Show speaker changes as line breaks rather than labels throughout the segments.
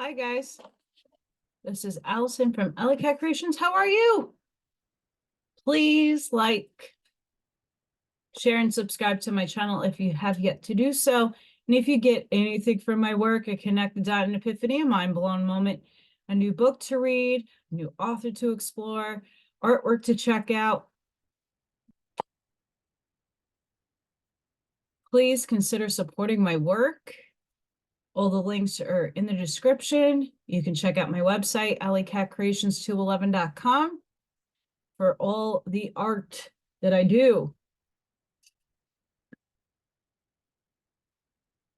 Hi guys, this is Allison from Allykatkreations. How are you? Please like, share, and subscribe to my channel if you have yet to do so. And if you get anything from my work, a connect the dot, an epiphany, a mind-blown moment, a new book to read, a new author to explore, artwork to check out, please consider supporting my work. All the links are in the description. You can check out my website, AllyKatzkreations211.com, for all the art that I do.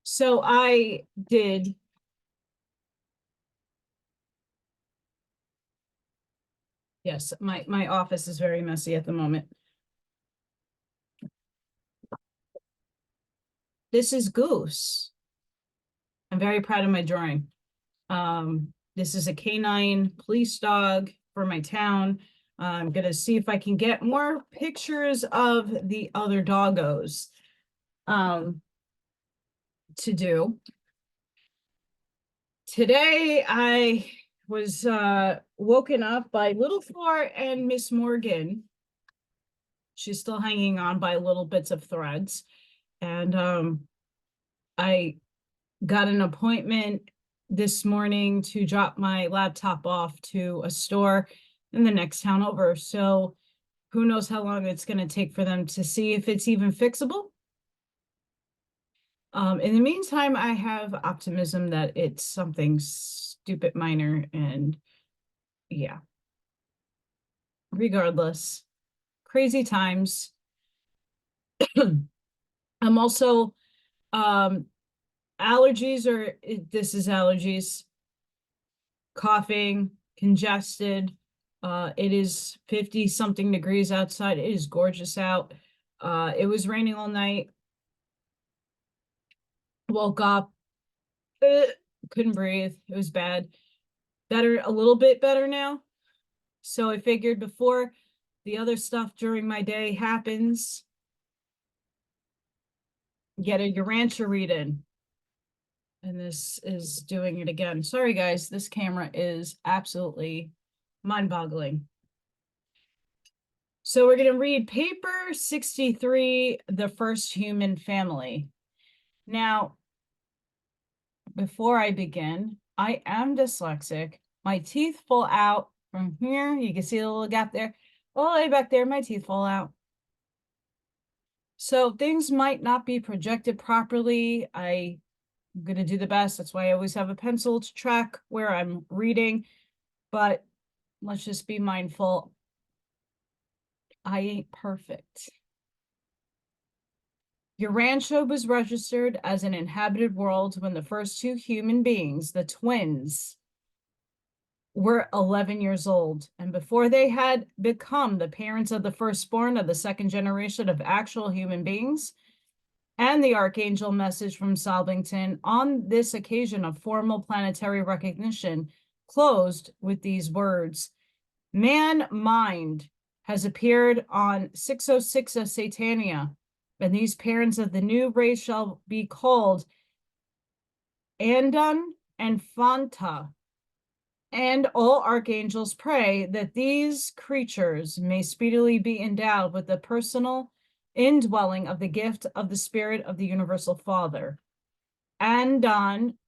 So I did yes, my office is very messy at the moment. This is Goose. I'm very proud of my drawing. This is a canine police dog for my town. I'm gonna see if I can get more pictures of the other doggos to do. Today I was woken up by Little Thor and Miss Morgan. She's still hanging on by little bits of threads. And I got an appointment this morning to drop my laptop off to a store in the next town over. So who knows how long it's going to take for them to see if it's even fixable. In the meantime, I have optimism that it's something stupid minor, and yeah. Regardless, crazy times. I'm also allergies, or this is allergies, coughing, congested. It is 50 something degrees outside. It is gorgeous out. It was raining all night. Woke up, couldn't breathe. It was bad. Better, a little bit better now. So I figured before the other stuff during my day happens, get a Urantia read in. And this is doing it again. Sorry, guys, this camera is absolutely mind-boggling. So we're going to read paper 63, The First Human Family. Now, before I begin, I am dyslexic. My teeth fall out from here. You can see a little gap there. All the way back there, my teeth fall out. So things might not be projected properly. I'm going to do the best. That's why I always have a pencil to track where I'm reading. But let's just be mindful. I ain't perfect. Urantia was registered as an inhabited world when the first two human beings, the twins, were 11 years old. And before they had become the parents of the firstborn of the second generation of actual human beings, and the Archangel message from Salvington on this occasion of formal planetary recognition closed with these words: man mind has appeared on 606 of Satania, and these parents of the new race shall be called Andon and Fanta. And all archangels pray that these creatures may speedily be endowed with the personal indwelling of the gift of the Spirit of the Universal Father. Andon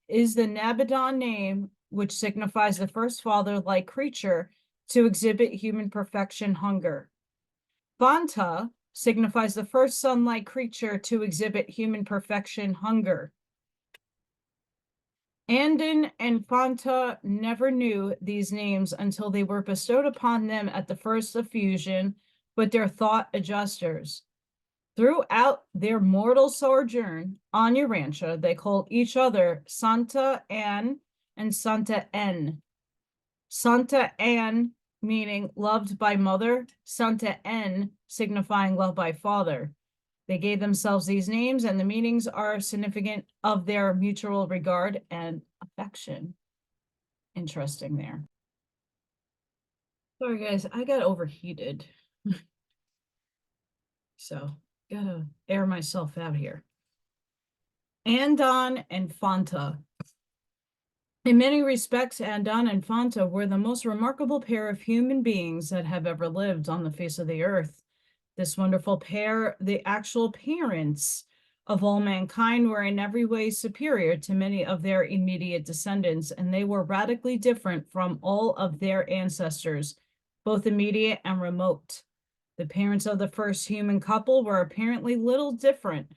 is the Nabadon name, which signifies the first father-like creature to exhibit human perfection hunger. Fanta signifies the first sun-like creature to exhibit human perfection hunger. Andon and Fanta never knew these names until they were bestowed upon them at the first effusion with their thought adjusters. Throughout their mortal sojourn on Urantia, they called each other Santa Ann and Santa N. Santa Ann meaning loved by mother, Santa N signifying love by father. They gave themselves these names, and the meanings are significant of their mutual regard and affection. Interesting there. Sorry, guys, I got overheated. So, gotta air myself out here. Andon and Fanta. In many respects, Adon and Fanta were the most remarkable pair of human beings that have ever lived on the face of the earth. This wonderful pair, the actual parents of all mankind, were in every way superior to many of their immediate descendants, and they were radically different from all of their ancestors, both immediate and remote. The parents of the first human couple were apparently little different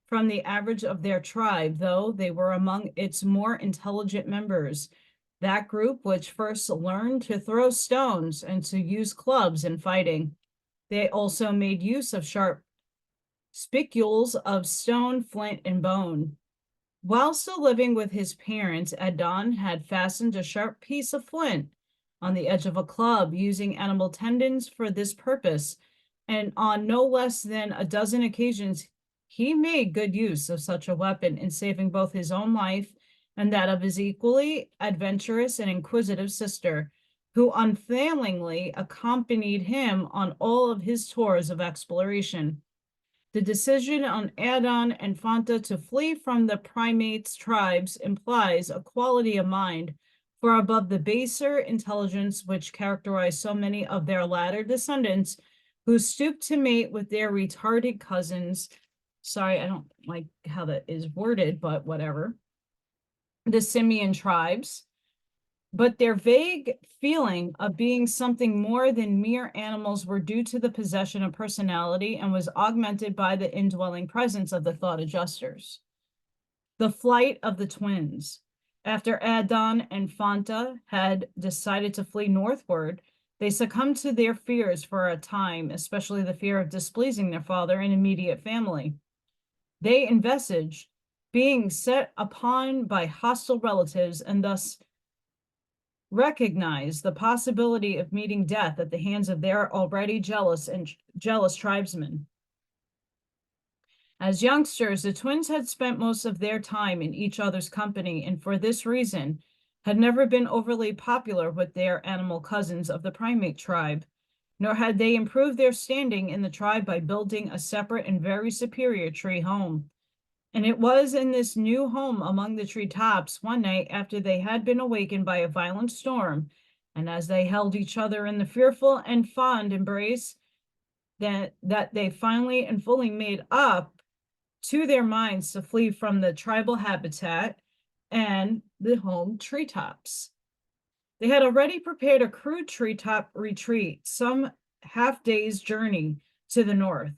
from the average of their tribe, though they were among its more intelligent members. That group which first learned to throw stones and to use clubs in fighting. They also made use of sharp spicules of stone, flint, and bone. While still living with his parents, Adon had fastened a sharp piece of flint on the edge of a club, using animal tendons for this purpose, and on no less than a dozen occasions, he made good use of such a weapon in saving both his own life and that of his equally adventurous and inquisitive sister, who unfailingly accompanied him on all of his tours of exploration. The decision on Adon and Fanta to flee from the primates tribes implies a quality of mind far above the baser intelligence which characterized so many of their latter descendants who stooped to mate with their retarded cousins. Sorry, I don't like how that is worded, but whatever. The simian tribes. But their vague feeling of being something more than mere animals were due to the possession of personality and was augmented by the indwelling presence of the thought adjusters. The flight of the twins. After Adon and Fanta had decided to flee northward, they succumbed to their fears for a time, especially the fear of displeasing their father and immediate family. They envisaged being set upon by hostile relatives and thus recognize the possibility of meeting death at the hands of their already jealous tribesmen. As youngsters, the twins had spent most of their time in each other's company, and for this reason had never been overly popular with their animal cousins of the primate tribe, nor had they improved their standing in the tribe by building a separate and very superior tree home. And it was in this new home among the treetops one night after they had been awakened by a violent storm, and as they held each other in the fearful and fond embrace, that they finally and fully made up to their minds to flee from the tribal habitat and the home treetops. They had already prepared a crude treetop retreat, some half day's journey to the north.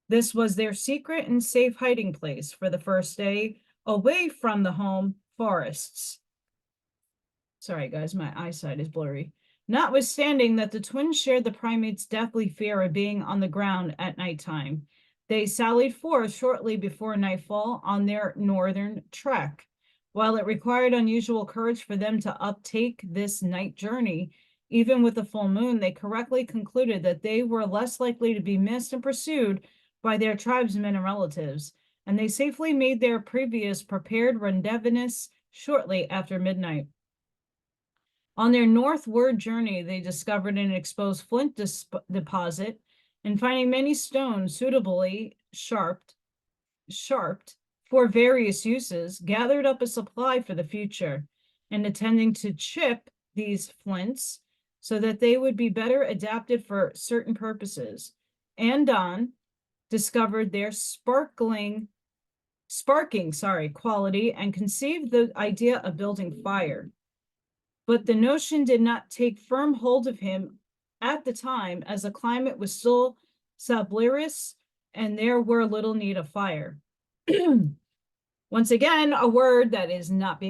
This was their secret and safe hiding place for the first day away from the home forests. Sorry, guys, my eyesight is blurry. Notwithstanding that the twins shared the primates' deathly fear of being on the ground at nighttime, they sallied forth shortly before nightfall on their northern trek. While it required unusual courage for them to uptake this night journey, even with the full moon, they correctly concluded that they were less likely to be missed and pursued by their tribesmen and relatives, and they safely made their previous prepared rendezvous shortly after midnight. On their northward journey, they discovered an exposed flint deposit, and finding many stones suitably sharped for various uses, gathered up a supply for the future, and intending to chip these flints so that they would be better adapted for certain purposes. Adon discovered their sparking quality and conceived the idea of building fire. But the notion did not take firm hold of him at the time, as the climate was still sablurous and there were little need of fire. Once again, a word that is not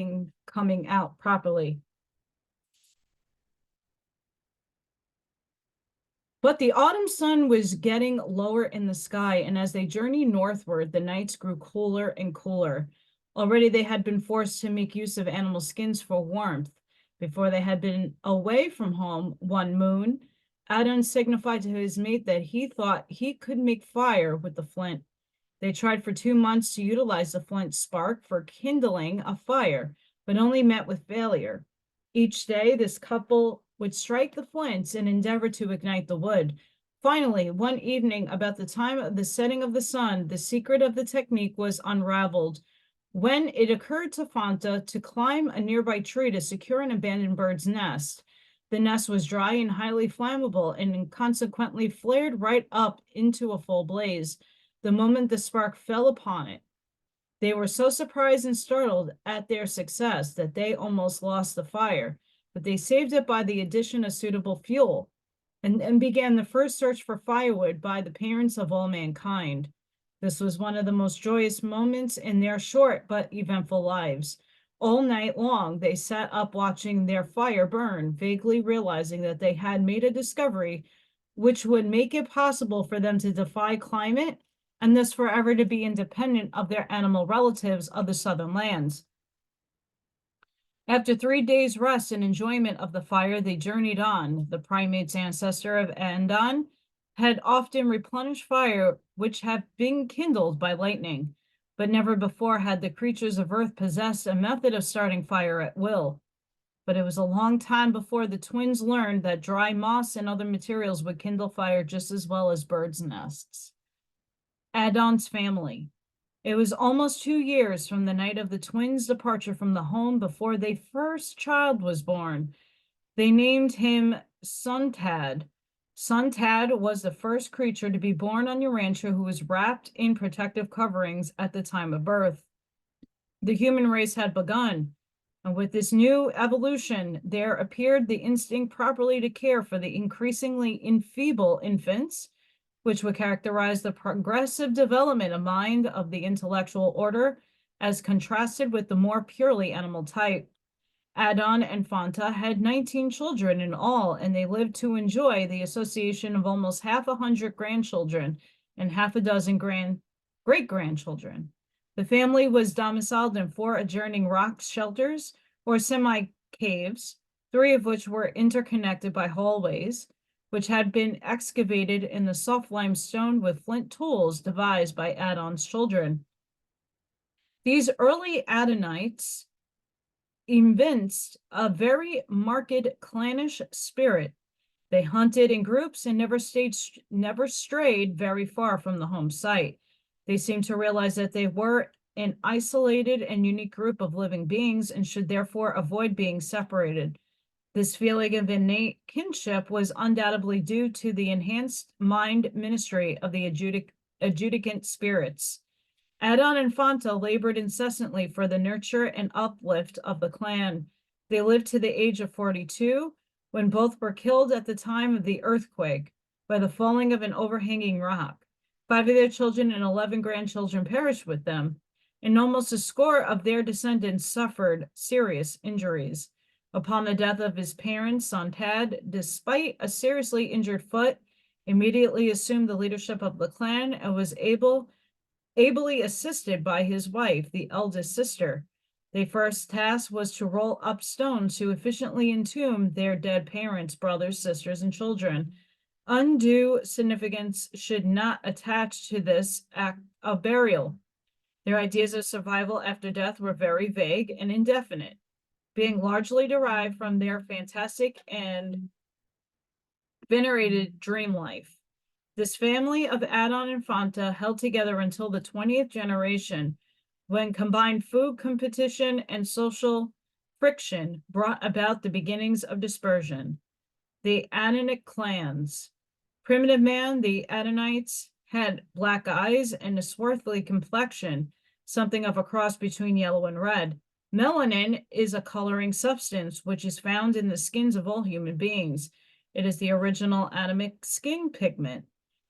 coming out properly. But the autumn sun was getting lower in the sky, and as they journeyed northward, the nights grew cooler and cooler. Already they had been forced to make use of animal skins for warmth. Before they had been away from home one moon, Adon signified to his mate that he thought he could make fire with the flint. They tried for 2 months to utilize the flint spark for kindling a fire, but only met with failure. Each day, this couple would strike the flints and endeavor to ignite the wood. Finally, one evening, about the time of the setting of the sun, the secret of the technique was unraveled. when it occurred to Fanta to climb a nearby tree to secure an abandoned bird's nest. The nest was dry and highly flammable and consequently flared right up into a full blaze the moment the spark fell upon it. They were so surprised and startled at their success that they almost lost the fire, but they saved it by the addition of suitable fuel and began the first search for firewood by the parents of all mankind. This was one of the most joyous moments in their short but eventful lives. All night long, they sat up watching their fire burn, vaguely realizing that they had made a discovery which would make it possible for them to defy climate and thus forever to be independent of their animal relatives of the southern lands. After 3 days' rest and enjoyment of the fire, they journeyed on. The primate's ancestor of Andon had often replenished fire which had been kindled by lightning, but never before had the creatures of earth possessed a method of starting fire at will. But it was a long time before the twins learned that dry moss and other materials would kindle fire just as well as birds' nests. Adon's family. It was almost 2 years from the night of the twins' departure from the home before their first child was born. They named him Suntad. Suntad was the first creature to be born on Urantia who was wrapped in protective coverings at the time of birth. The human race had begun, and with this new evolution, there appeared the instinct properly to care for the increasingly enfeebled infants, which would characterize the progressive development of mind of the intellectual order as contrasted with the more purely animal type. Adon and Fanta had 19 children in all, and they lived to enjoy the association of almost half 100 grandchildren and half a dozen great-grandchildren. The family was domiciled in 4 adjoining rock shelters or semi-caves, 3 of which were interconnected by hallways, which had been excavated in the soft limestone with flint tools devised by Adon's children. These early Adonites evinced a very marked clannish spirit. They hunted in groups and never strayed very far from the home site. They seemed to realize that they were an isolated and unique group of living beings and should therefore avoid being separated. This feeling of innate kinship was undoubtedly due to the enhanced mind ministry of the adjudicant spirits. Adon and Fanta labored incessantly for the nurture and uplift of the clan. They lived to the age of 42, when both were killed at the time of the earthquake by the falling of an overhanging rock. 5 of their children and 11 grandchildren perished with them, and almost a score of their descendants suffered serious injuries. Upon the death of his parents, Suntad, despite a seriously injured foot, immediately assumed the leadership of the clan and was ably assisted by his wife, the eldest sister. Their first task was to roll up stones to efficiently entomb their dead parents, brothers, sisters, and children. Undue significance should not attach to this act of burial. Their ideas of survival after death were very vague and indefinite, being largely derived from their fantastic and venerated dream life. This family of Adon and Fanta held together until the 20th generation, when combined food competition and social friction brought about the beginnings of dispersion. The Adonic clans. Primitive man, the Adonites, had black eyes and a swarthy complexion, something of a cross between yellow and red. Melanin is a coloring substance which is found in the skins of all human beings. It is the original Adamic skin pigment.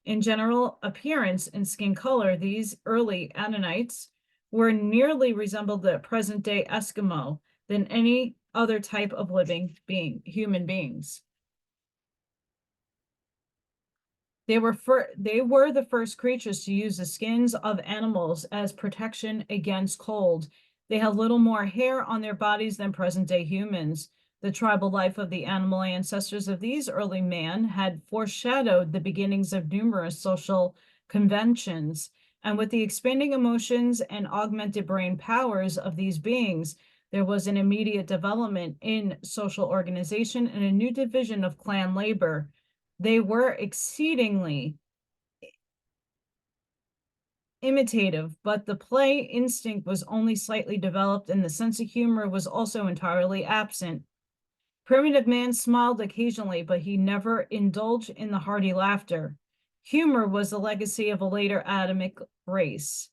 In general appearance and skin color, these early Adonites were nearly resembled the present-day Eskimo than any other type of living human beings. They were the first creatures to use the skins of animals as protection against cold. They had little more hair on their bodies than present-day humans. The tribal life of the animal ancestors of these early man had foreshadowed the beginnings of numerous social conventions, and with the expanding emotions and augmented brain powers of these beings, there was an immediate development in social organization and a new division of clan labor. They were exceedingly imitative, but the play instinct was only slightly developed, and the sense of humor was also entirely absent. Primitive man smiled occasionally, but he never indulged in the hearty laughter. Humor was the legacy of a later Adamic race.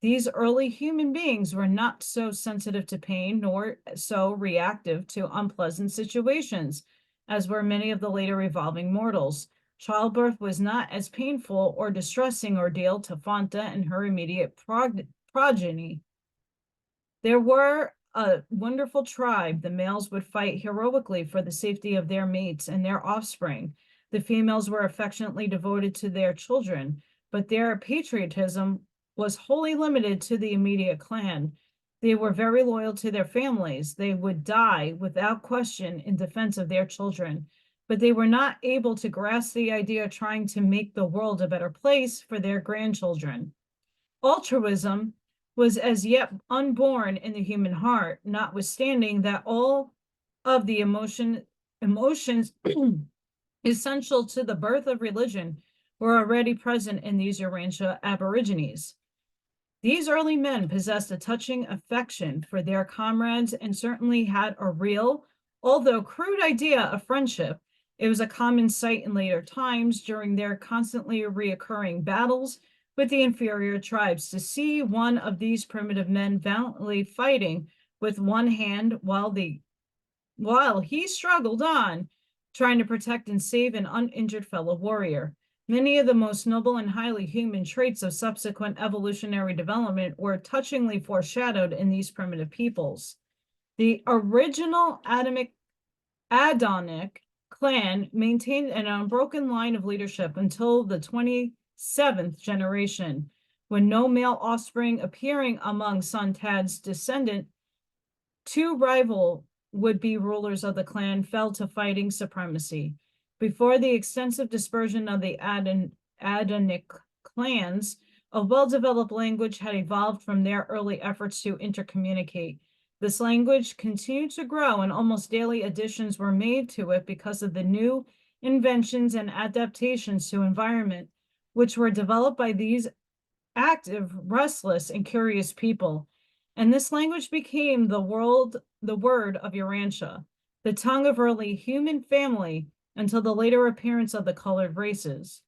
These early human beings were not so sensitive to pain nor so reactive to unpleasant situations as were many of the later evolving mortals. Childbirth was not as painful or distressing ordeal to Fanta and her immediate progeny. There were a wonderful tribe. The males would fight heroically for the safety of their mates and their offspring. The females were affectionately devoted to their children, but their patriotism was wholly limited to the immediate clan. They were very loyal to their families. They would die without question in defense of their children, but they were not able to grasp the idea of trying to make the world a better place for their grandchildren. Altruism was as yet unborn in the human heart, notwithstanding that all of the emotions essential to the birth of religion were already present in these Urantia aborigines. These early men possessed a touching affection for their comrades and certainly had a real, although crude, idea of friendship. It was a common sight in later times during their constantly reoccurring battles with the inferior tribes to see one of these primitive men valiantly fighting with one hand while he struggled on, trying to protect and save an uninjured fellow warrior. Many of the most noble and highly human traits of subsequent evolutionary development were touchingly foreshadowed in these primitive peoples. The original Adonic clan maintained an unbroken line of leadership until the 27th generation, when no male offspring appearing among Sontad's descendant, two rival would-be rulers of the clan fell to fighting supremacy. Before the extensive dispersion of the Adonic clans, a well-developed language had evolved from their early efforts to intercommunicate. This language continued to grow, and almost daily additions were made to it because of the new inventions and adaptations to environment, which were developed by these active, restless, and curious people. And this language became the word of Urantia, the tongue of early human family, until the later appearance of the colored races.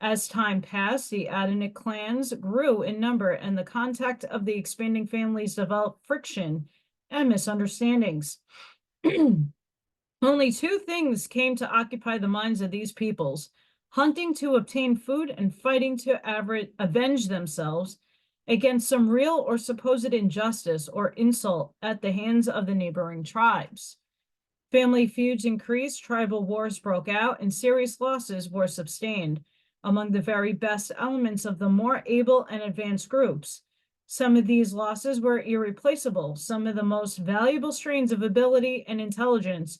As time passed, the Adonic clans grew in number, and the contact of the expanding families developed friction and misunderstandings. Only two things came to occupy the minds of these peoples: hunting to obtain food and fighting to avenge themselves against some real or supposed injustice or insult at the hands of the neighboring tribes. Family feuds increased, tribal wars broke out, and serious losses were sustained among the very best elements of the more able and advanced groups. Some of these losses were irreplaceable. Some of the most valuable strains of ability and intelligence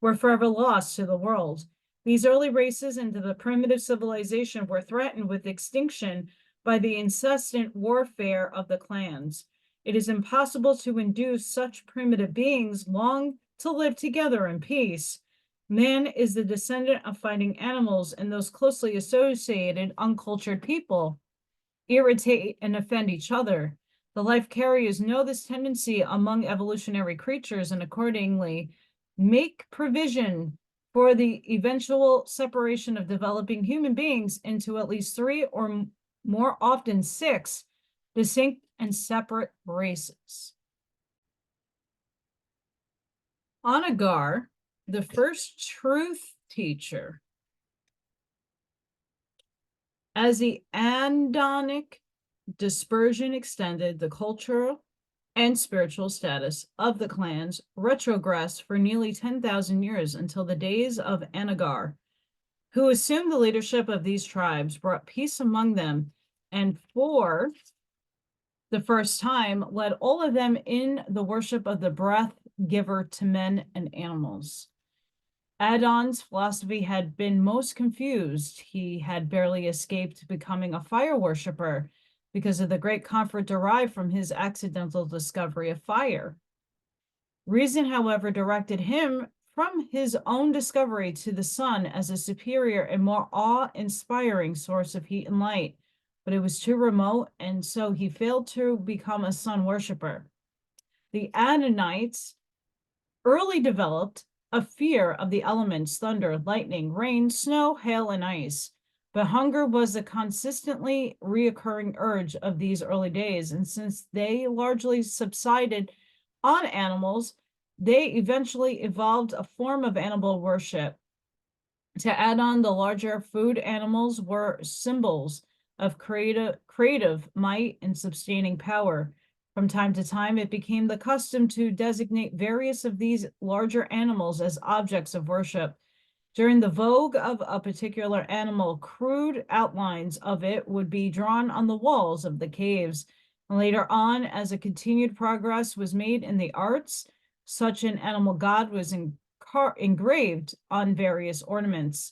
were forever lost to the world. These early races into the primitive civilization were threatened with extinction by the incessant warfare of the clans. It is impossible to induce such primitive beings long to live together in peace. Man is the descendant of fighting animals, and those closely associated uncultured people irritate and offend each other. The life carriers know this tendency among evolutionary creatures and accordingly make provision for the eventual separation of developing human beings into at least 3 or more often 6 distinct and separate races. Anagar, the first truth teacher. As the Adonic dispersion extended, the cultural and spiritual status of the clans retrogressed for nearly 10,000 years until the days of Anagar, who assumed the leadership of these tribes, brought peace among them, and for the first time led all of them in the worship of the breath giver to men and animals. Adon's philosophy had been most confused. He had barely escaped becoming a fire worshiper because of the great comfort derived from his accidental discovery of fire. Reason, however, directed him from his own discovery to the sun as a superior and more awe-inspiring source of heat and light. but it was too remote, and so he failed to become a sun worshiper. The Adonites early developed a fear of the elements, thunder, lightning, rain, snow, hail, and ice. But hunger was a consistently reoccurring urge of these early days, and since they largely subsided on animals, they eventually evolved a form of animal worship. To add on, the larger food animals were symbols of creative might and sustaining power. From time to time, it became the custom to designate various of these larger animals as objects of worship. During the vogue of a particular animal, crude outlines of it would be drawn on the walls of the caves. And later on, as a continued progress was made in the arts, such an animal god was engraved on various ornaments.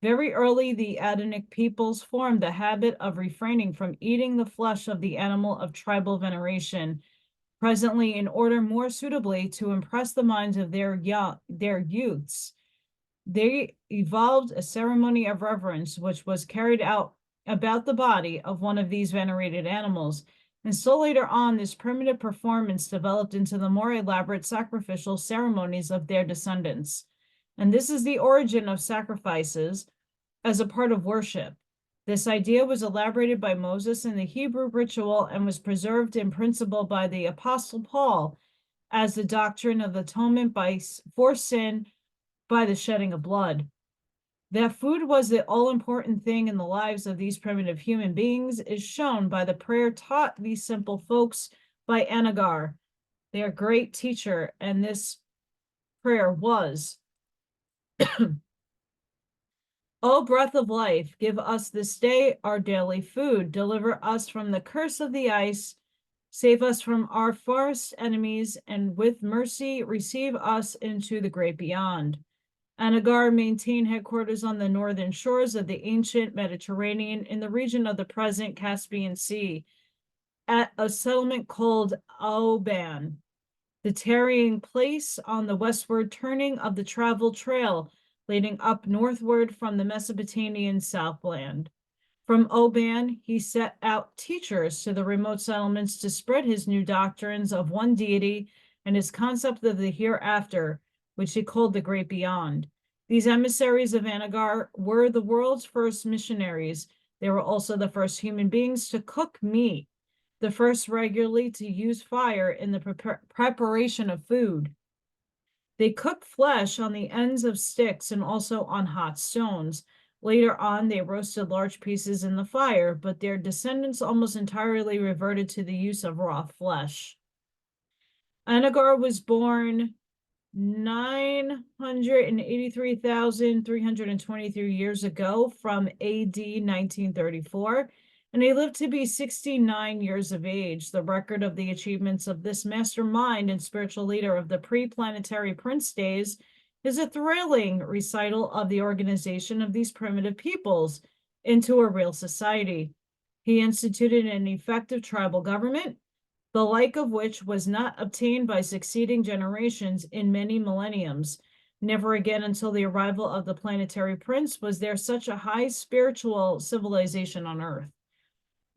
Very early, the Adonic peoples formed the habit of refraining from eating the flesh of the animal of tribal veneration. Presently, in order more suitably to impress the minds of their youths, they evolved a ceremony of reverence which was carried out about the body of one of these venerated animals. And so later on, this primitive performance developed into the more elaborate sacrificial ceremonies of their descendants. And this is the origin of sacrifices as a part of worship. This idea was elaborated by Moses in the Hebrew ritual and was preserved in principle by the Apostle Paul as the doctrine of atonement for sin by the shedding of blood. That food was the all-important thing in the lives of these primitive human beings is shown by the prayer taught these simple folks by Anagar, their great teacher, and this prayer was, O breath of life, give us this day our daily food, deliver us from the curse of the ice, save us from our forest enemies, and with mercy receive us into the great beyond. Anagar maintained headquarters on the northern shores of the ancient Mediterranean in the region of the present Caspian Sea at a settlement called Oban, the tarrying place on the westward turning of the travel trail leading up northward from the Mesopotamian Southland. From Oban, he set out teachers to the remote settlements to spread his new doctrines of one deity and his concept of the hereafter, which he called the great beyond. These emissaries of Anagar were the world's first missionaries. They were also the first human beings to cook meat, the first regularly to use fire in the preparation of food. They cooked flesh on the ends of sticks and also on hot stones. Later on, they roasted large pieces in the fire, but their descendants almost entirely reverted to the use of raw flesh. Anagar was born 983,323 years ago from AD 1934, and he lived to be 69 years of age. The record of the achievements of this mastermind and spiritual leader of the pre-planetary prince days is a thrilling recital of the organization of these primitive peoples into a real society. He instituted an effective tribal government, the like of which was not obtained by succeeding generations in many millenniums. Never again until the arrival of the planetary prince was there such a high spiritual civilization on Earth.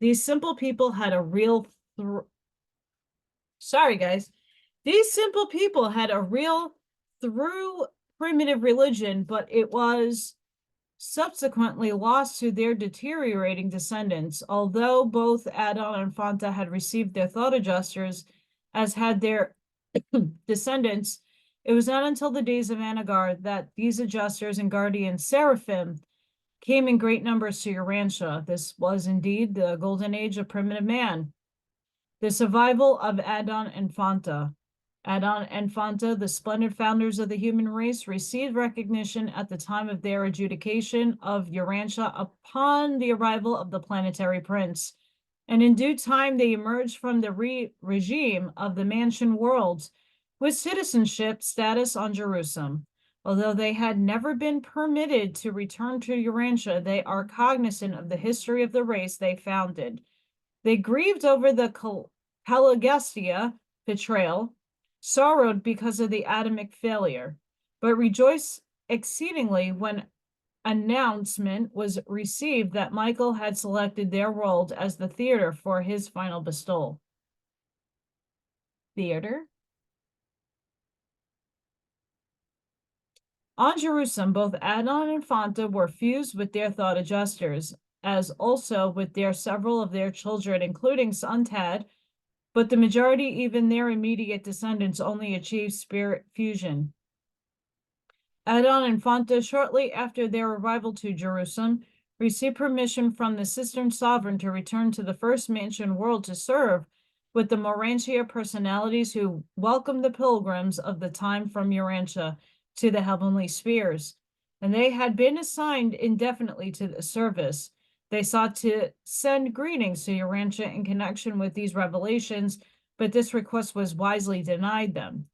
These simple people had a real These simple people had a real through primitive religion, but it was subsequently lost to their deteriorating descendants. Although both Adon and Fanta had received their thought adjusters, as had their descendants, it was not until the days of Anagar that these adjusters and guardian seraphim came in great numbers to Urantia. This was indeed the golden age of primitive man. The survival of Adon and Fanta. Adon and Fanta, the splendid founders of the human race, received recognition at the time of their adjudication of Urantia upon the arrival of the planetary prince. And in due time, they emerged from the regime of the mansion worlds with citizenship status on Jerusalem. Although they had never been permitted to return to Urantia, they are cognizant of the history of the race they founded. They grieved over the Pelagestia betrayal, sorrowed because of the atomic failure, but rejoiced exceedingly when announcement was received that Michael had selected their world as the theater for his final bestowal. Theater? On Jerusalem, both Adon and Fanta were fused with their thought adjusters, as also with several of their children, including Suntad, but the majority, even their immediate descendants, only achieved spirit fusion. Adon and Fanta, shortly after their arrival to Jerusalem, received permission from the Cistern sovereign to return to the first mansion world to serve with the Urantia personalities who welcomed the pilgrims of the time from Urantia to the heavenly spheres. And they had been assigned indefinitely to the service. They sought to send greetings to Urantia in connection with these revelations, but this request was wisely denied them.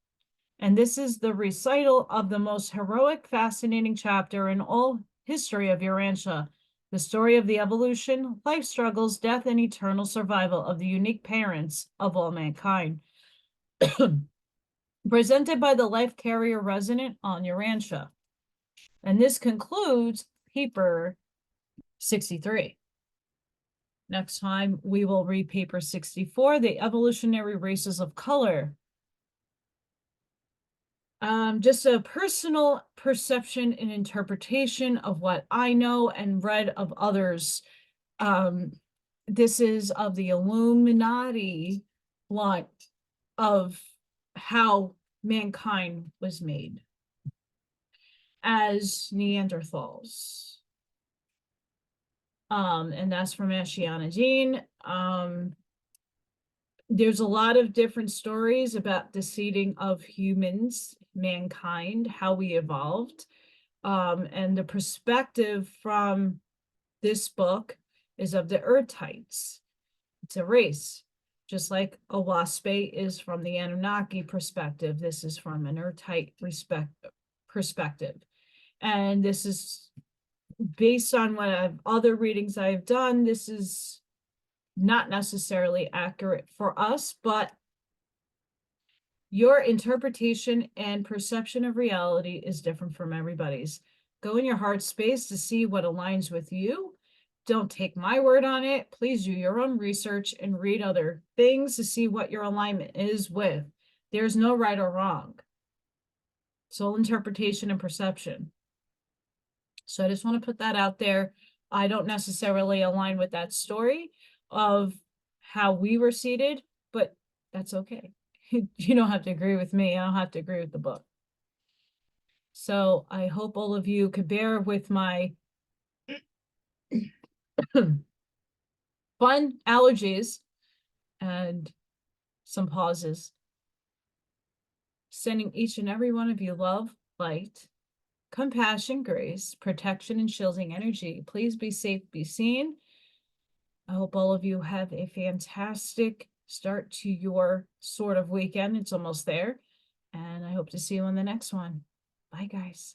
And this is the recital of the most heroic, fascinating chapter in all history of Urantia, the story of the evolution, life struggles, death, and eternal survival of the unique parents of all mankind. Presented by the Life Carrier Resonant on Urantia. And this concludes paper 63. Next time, we will read paper 64, The Evolutionary Races of Color. Just a personal perception and interpretation of what I know and read of others. This is of the Illuminati line of how mankind was made as Neanderthals. And that's from Ashiana Jean. There's a lot of different stories about the seeding of humans, mankind, how we evolved. And the perspective from this book is of the Earthites. It's a race, just like a Waspe is from the Anunnaki perspective. This is from an Earthite perspective. And this is based on what other readings I've done. This is not necessarily accurate for us, but your interpretation and perception of reality is different from everybody's. Go in your heart space to see what aligns with you. Don't take my word on it. Please do your own research and read other things to see what your alignment is with. There's no right or wrong. Soul interpretation and perception. So I just want to put that out there. I don't necessarily align with that story of how we were seated, but that's okay. You don't have to agree with me. I don't have to agree with the book. So I hope all of you could bear with my fun allergies and some pauses. Sending each and every one of you love, light, compassion, grace, protection, and shielding energy. Please be safe, be seen. I hope all of you have a fantastic start to your sort of weekend. It's almost there. And I hope to see you on the next one. Bye, guys.